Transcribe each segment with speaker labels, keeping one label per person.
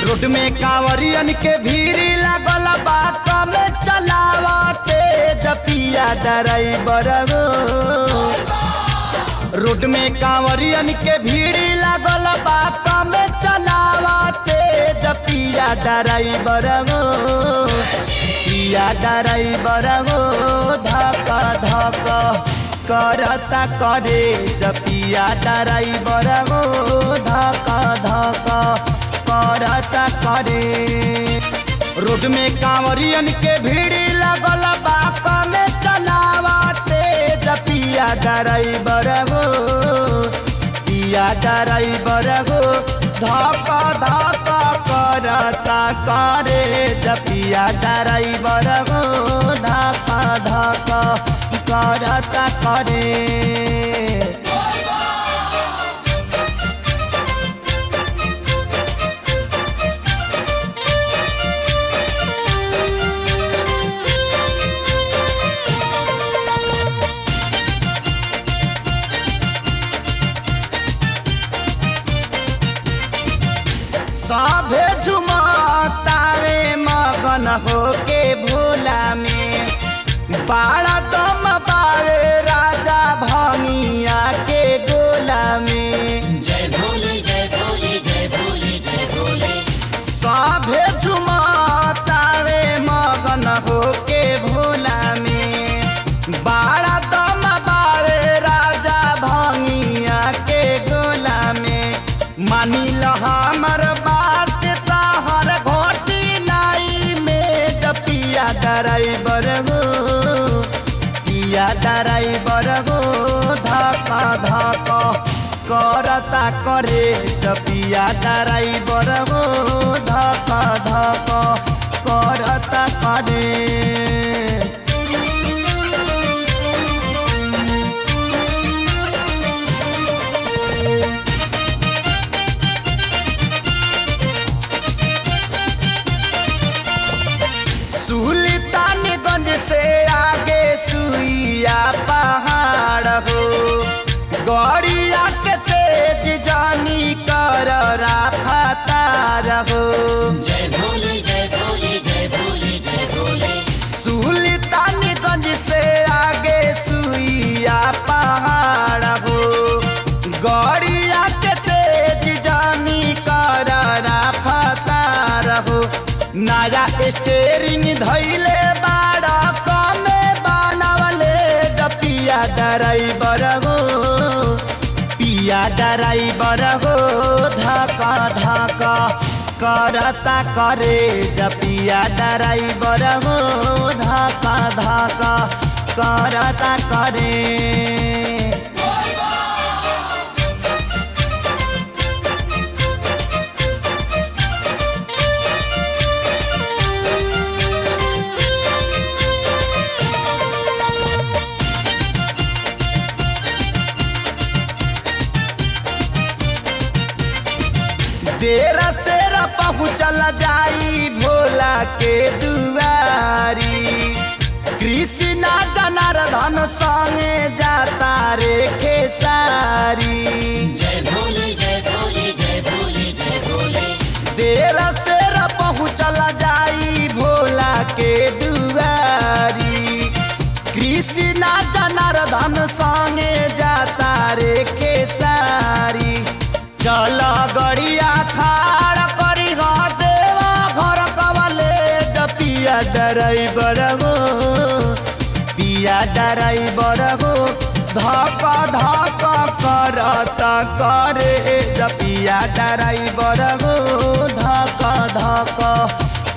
Speaker 1: Road में कांवरियन के भीड़ लागल बा कम चलावते जपिया ड्राइवर हो। रोड में कांवरियन के भीड़ लागल बा कम चलावते जपिया ड्राइवर हो। पिया ड्राइवर हो धक धक करता करे जपिया ड्राइवर हो धक धक करता करे। रोड में कांवरियन के भीड़ लगल बा कम चलावते जपिया ड्राइवर हो। पिया ड्राइवर हो धक धक करता करे जपिया ड्राइवर हो धक धक करता करे। सभे झुमतावे मगन होके भोला में बाड़ा दम पावे राजा भंगिया के गोला में।
Speaker 2: जय भोले जय भोले जय भोले जय भोले।
Speaker 1: सभे झुमतावे मगन होके भोला में बाड़ा दम पावे राजा भंगिया के गोला में। मानी ल हमर बात तहर घोटी लाई में जपिया ड्राइवर हो। पिया ड्राइवर हो धक धक करता करे जपिया ड्राइवर हो धक धक करता करे। सुल्तानगंज से आगे सुइया पहाड़ हो। गड़िया के तेज जानी कर रफ्तार हो।
Speaker 2: जय भोले जय भोले जय भोले जय भोले।
Speaker 1: सुल्तानगंज से आगे सुइया पहाड़ हो। गड़िया के तेज जानी कर रफ्तार हो। नया स्टेरिंग धैले बाड़ा कमे बनवले जपिया ड्राइवर हो। पिया ड्राइवर हो धक धक करता करे जपिया ड्राइवर हो धक धक करता करे। देर सेर पहुँचल जाई भोला के दुआरी। कृष्णा जनार्दन संगे जाता रे खेसारी।
Speaker 2: जय भोले जय भोले जय भोले जय भोले।
Speaker 1: देर सेर पहुँचल जाई भोला के दुआरी। कृष्णा जनार्दन संगे जाता रे खेसारी। चल गड़िया खाड़ करी देवा घर कवले जपिया ड्राइवर हो। पिया ड्राइवर हो धक धक करता करे जपिया ड्राइवर हो धक धक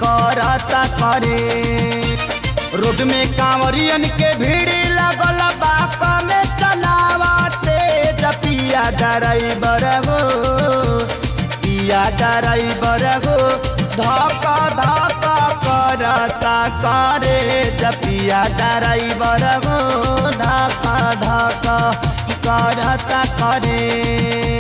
Speaker 1: करता करे। रोड में कांवरियन के भीड़ लगल बा कम चलावते जपिया ड्राइवर हो। पिया ड्राइवर हो धक धक करता करे जपिया ड्राइवर हो धक धक करता करे।